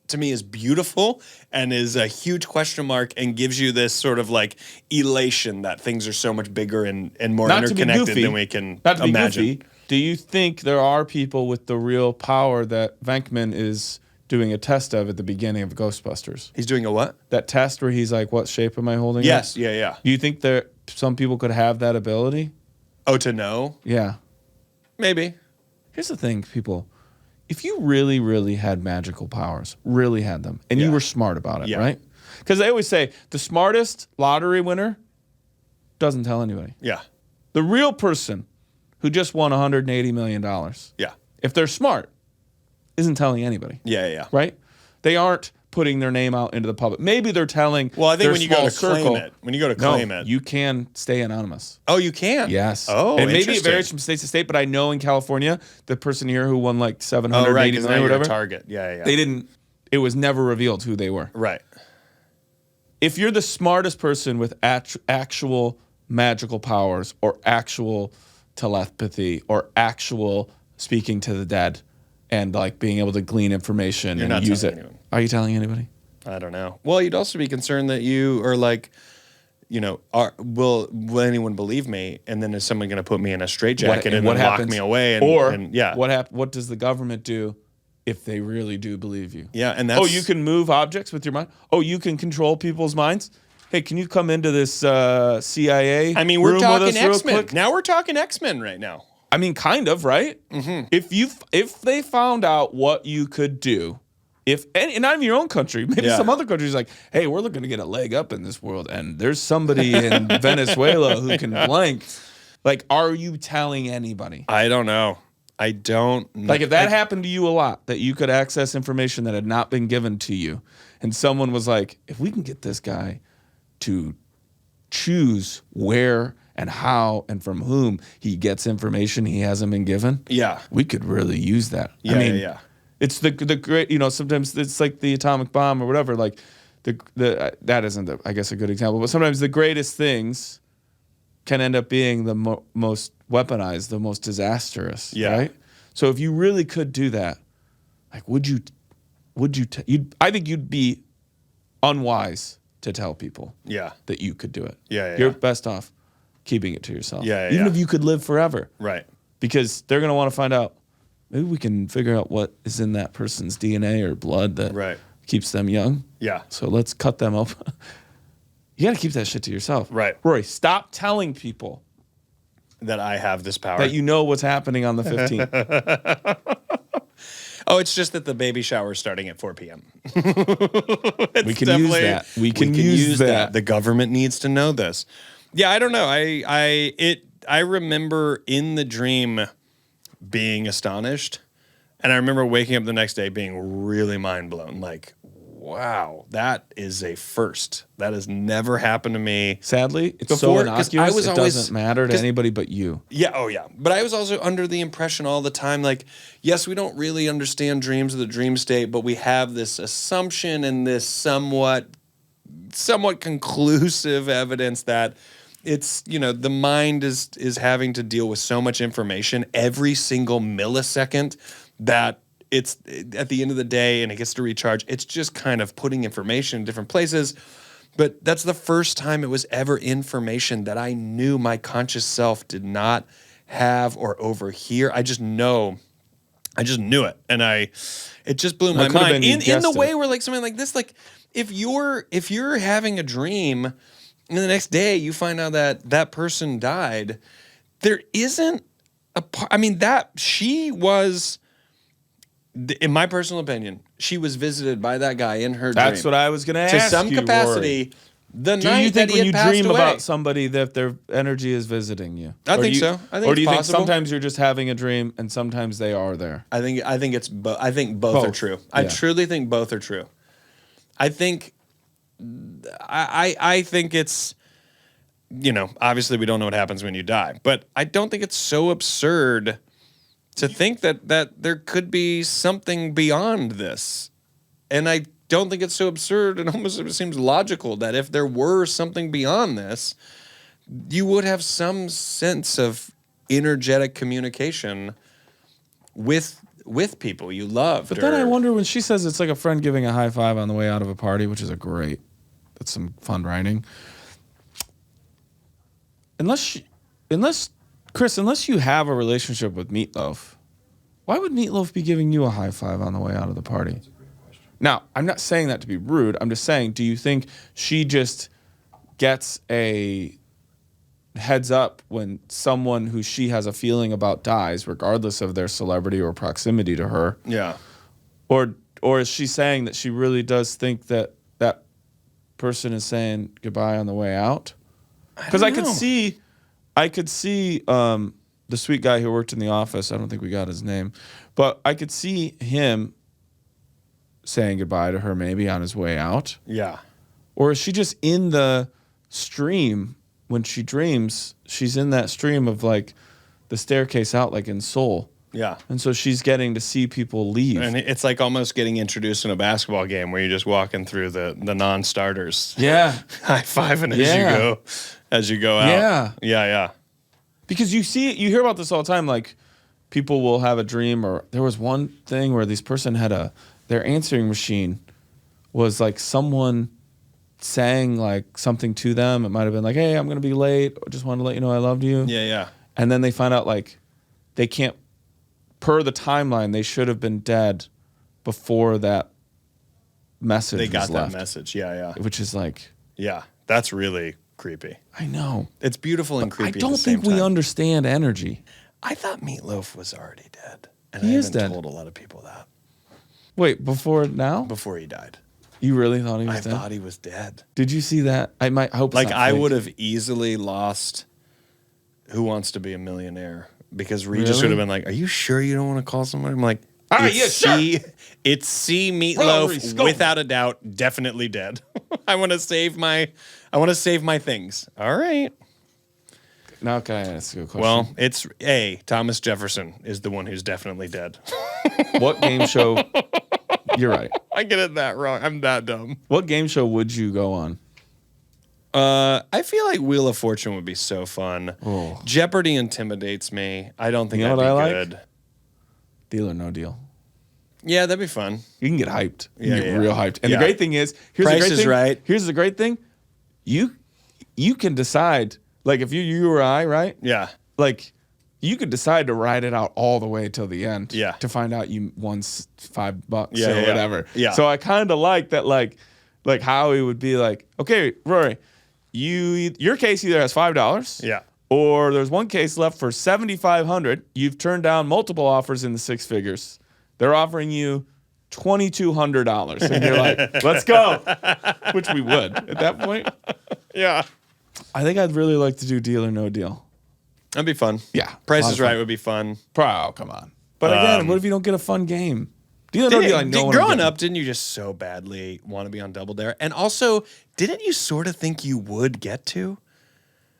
to me is beautiful and is a huge question mark and gives you this sort of like elation that things are so much bigger and more Not to be interconnected goofy, than we can not to be imagine. goofy, do you think there are people with the real power that Venkman is doing a test of at the beginning of Ghostbusters? He's doing a what? That test where he's like, what shape am I holding? Yes, up? yeah. Do you think some people could have that ability? Oh, to know? Yeah. Maybe. Here's the thing, people. If you really, really had magical powers, really had them, and you Yeah. were smart about it, Yeah. right? Because they always say the smartest lottery winner doesn't tell anybody. Yeah. The real person who just won $180 million, Yeah. if they're smart, isn't telling anybody, Yeah. right? They aren't putting their name out into the public. Maybe they're telling Well, I think their when you go small to claim circle. it, when you go to No, claim it. you can stay anonymous. Oh, you can? Yes. Oh, and maybe it interesting. varies from state to state, but I know in California, the person here who won like Oh, 780 right, because now million or you're a whatever, target. Yeah. they didn't. It was never revealed who they were. Right. If you're the smartest person with actual magical powers, or actual telepathy, or actual speaking to the dead, and like being able to glean information You're and not use it, telling anyone. are you telling anybody? I don't know. Well, you'd also be concerned that you are like, will anyone believe me? And then is someone going to put me in a straitjacket and then lock me away? What does the government do if they really do believe you? Yeah, and that's You can move objects with your mind. You can control people's minds. Hey, can you come into this CIA? I mean, we're room talking with us real X-Men. quick? Now we're talking X-Men right now. I mean, kind of, right? Mm-hmm. If they found out what you could do, and not even your own country, maybe Yeah. some other country's like, hey, we're looking to get a leg up in this world, and there's somebody in Venezuela who can blank. Like, are you telling anybody? I don't know. I don't know. Like, if that happened to you a lot, that you could access information that had not been given to you, and someone was like, if we can get this guy to choose where and how and from whom he gets information he hasn't been given, Yeah. we could really use that. Yeah, I mean, yeah. it's the great, sometimes it's like the atomic bomb or whatever. Like that isn't, I guess, a good example. But sometimes the greatest things can end up being the most weaponized, the most disastrous. Yeah. Right. So if you really could do that, like, I think you'd be unwise to tell people Yeah. that you could do it. Yeah. You're best off keeping it to yourself. Yeah, Even yeah. if you could live forever. Right. Because they're going to want to find out, maybe we can figure out what is in that person's DNA or blood that Right. keeps them young. Yeah. So let's cut them open. You got to keep that shit to yourself. Right. Rory, stop telling people That I have this power. that you know what's happening on the 15th. Oh, it's just that the baby shower is starting at 4 p.m. We can use that. We can use that. The government needs to know this. Yeah, I don't know. I remember in the dream being astonished, and I remember waking up the next day being really mind blown. Like, wow, that is a first. That has never happened to me. Sadly, it's Before, so 'cause innocuous, I was it always- doesn't matter to 'cause- anybody but you. Yeah, oh yeah. But I was also under the impression all the time, like, yes, we don't really understand dreams or the dream state, but we have this assumption and this somewhat conclusive evidence that it's, the mind is having to deal with so much information every single millisecond that it's at the end of the day and it gets to recharge. It's just kind of putting information in different places. But that's the first time it was ever information that I knew my conscious self did not have or overhear. I just knew it. And it just blew my That could've mind. been you In the guessed way it. where like something like this, like if you're having a dream and the next day you find out that person died, there isn't that she was, in my personal opinion, she was visited by that guy in her dream. That's what I was going to ask To you, some Rory. capacity, the Do night you think that he when had you passed dream away. about somebody that their energy is visiting you? I Or think do you- so. I think or it's do you think possible. sometimes you're just having a dream and sometimes they are there? I think both are Both. true. I Yeah. truly think both are true. I think I think it's obviously we don't know what happens when you die, but I don't think it's so absurd to think that there could be something beyond this. And I don't think it's so absurd. It almost seems logical that if there were something beyond this, you would have some sense of energetic communication with people you loved. But then I wonder when she says it's like a friend giving a high five on the way out of a party, which is that's some fun writing. Unless you have a relationship with Meatloaf, why would Meatloaf be giving you a high five on the way out of the party? Now, I'm not saying that to be rude. I'm just saying, do you think she just gets a heads up when someone who she has a feeling about dies, regardless of their celebrity or proximity to her? Yeah. Or is she saying that she really does think that that person is saying goodbye on the way out? Because I could see the sweet guy who worked in the office. I don't think we got his name, but I could see him saying goodbye to her maybe on his way out. Yeah. Or is she just in the stream when she dreams? She's in that stream of like the staircase out, like in Soul. Yeah. And so she's getting to see people leave. And it's like almost getting introduced in a basketball game where you're just walking through the non-starters. Yeah. High-fiving as you go out. Yeah. Yeah. Because you hear about this all the time, like people will have a dream, or there was one thing where this person had their answering machine was like someone saying like something to them. It might have been like, hey, I'm going to be late. I just wanted to let you know I loved you. Yeah. And then they find out like they can't, per the timeline, they should have been dead before that message They got was that left. message. Yeah. Which is like... Yeah, that's really creepy. I know. It's beautiful and creepy I don't at the same think we time. understand energy. I thought Meatloaf was already dead. And He I is haven't dead. told a lot of people that. Wait, before now? Before he died. You really thought he was I dead? thought he was dead. Did you see that? I hope it's Like, not I fake. would have easily lost Who Wants to Be a Millionaire because Regis Really? would have been like, are you sure you don't want to call somebody? I'm like, All right, it's yeah, C, it's C Rory, Meatloaf, Scovel. without a doubt, definitely dead. I want to save my things. All right. Now can I ask you a question? Well, it's A, Thomas Jefferson is the one who's definitely dead. What game show... You're right. I get it that wrong. I'm that dumb. What game show would you go on? I feel like Wheel of Fortune would be so fun. Oh. Jeopardy intimidates me. I don't think You know that'd what be I like? good. Deal or No Deal. Yeah, that'd be fun. You can get hyped. You Yeah, can get yeah. real hyped. And Yeah. the great thing is, here's Price the great is thing. Right. Here's the great thing. You can decide. Like if you or I, right? Yeah. Like you could decide to ride it out all the way till the end. Yeah. To find out you won $5 Yeah, or yeah, yeah. whatever. Yeah. So I kind of like that. Like Howie would be like, okay, Rory, your case either has $5. Yeah. Or there's one case left for $7,500. You've turned down multiple offers in the six figures. They're offering you $2,200, and you're like, "Let's go," which we would at that point. Yeah. I think I'd really like to do Deal or No Deal. That'd be fun. Yeah, Price lot is of fun. Right would be fun. Oh, come on. But again, what if you don't get a fun game? Deal or No Deal. I know. Growing up, didn't you just so badly want to be on Double Dare? And also, didn't you sort of think you would get to?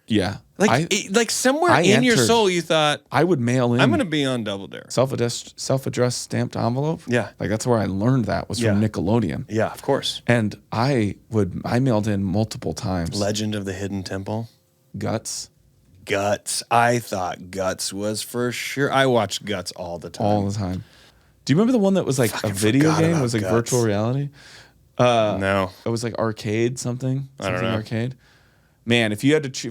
Yeah, Like somewhere I in your entered- soul, you thought, I would mail in. I'm going to be on Double Dare. self-addressed stamped envelope. Yeah. like that's where I learned that was from Yeah. Nickelodeon. Yeah, of course. And I mailed in multiple times. Legend of the Hidden Temple. Guts Guts. I thought Guts was for sure. I watched Guts all the time. all the time. Do you remember the one that was like Fucking a video forgot game? It about was like Guts. virtual reality. No. It was like arcade something. I don't Something know. arcade. Man, if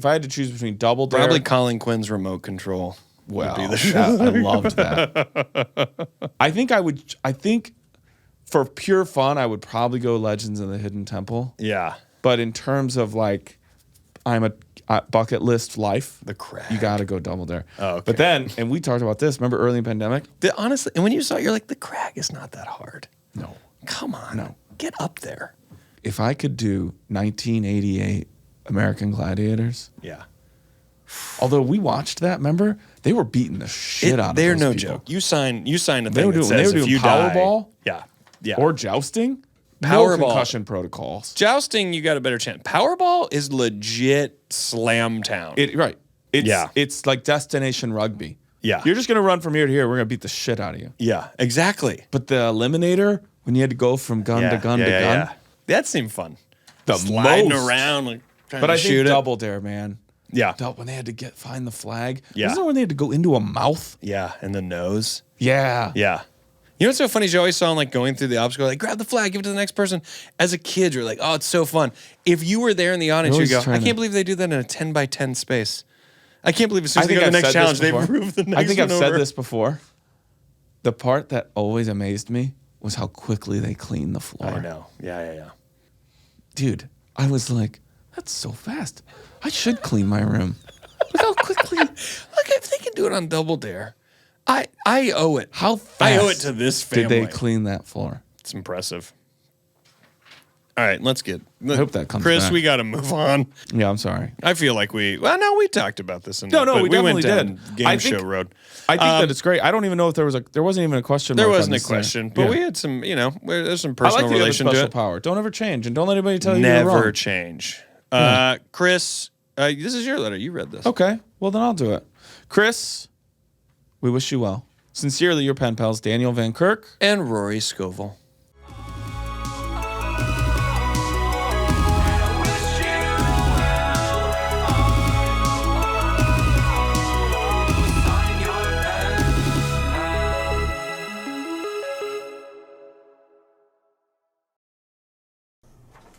I had to choose between Double Dare, Probably Colin Quinn's remote control. well, would be the show. I loved that. I think for pure fun, I would probably go Legends of the Hidden Temple. Yeah. But in terms of like, I'm a bucket list life. The crag. You got to go Double Dare. Oh, okay. But then, and we talked about this. Remember early in pandemic? Honestly, and when you saw it, you're like, the crag is not that hard. No. Come on. No. Get up there. If I could do 1988 American Gladiators, Yeah. although we watched that, remember they were beating the shit out of They're those no people. joke. You sign a thing They were that doing- says they were if you doing Powerball? die. Yeah. Or jousting, Powerball. no concussion protocols. Jousting, you got a better chance. Powerball is legit slam town. Right. Yeah. It's like destination rugby. Yeah. You're just gonna run from here to here. We're gonna beat the shit out of you. Yeah, exactly. But the eliminator, when you had to go from gun to gun to gun, Yeah. That seemed fun. The Sliding most. around, like trying But to I shoot think it. Double Dare, man. Yeah. When they had to find the flag. Yeah. Wasn't it when they had to go into a mouth? Yeah, and the nose. Yeah. Yeah. You know what's so funny is you always saw them like going through the obstacle, like grab the flag, give it to the next person. As a kid, you're like, oh, it's so fun. If you were there in the audience, You're you go, always I trying can't to- believe they do that in a 10 by 10 space. I can't believe as soon I as they think go to the I've next said challenge, this they before. move the next I think one I've said over. this before. The part that always amazed me was how quickly they cleaned the floor. I know. Yeah. Dude, I was like, that's so fast. I should clean my room. Look how quickly. Look, if they can do it on Double Dare, I owe it. How fast I owe it to this family. did they clean that floor? It's impressive. All right, let's get. I hope that comes Chris, back. we got to move on. Yeah, I'm sorry. I feel like we talked about this. No, but we went definitely down did. Game I think- show road. I think that it's great. I don't even know if there wasn't even a question. There mark on wasn't a this thing. question, but Yeah. we had some, there's some I personal like that you have a relation to special it. power. Don't ever change, and don't let anybody tell you you're Never wrong. change. Chris, this is your letter. You read this. Okay, well then I'll do it. Chris, we wish you well. Sincerely, your pen pals, Daniel Van Kirk. And Rory Scovel.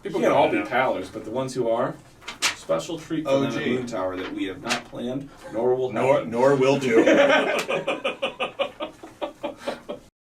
People can all be pallers, but the ones who are, special treat for them OG. at Moon Tower that we have not planned, nor will happen. Nor will do.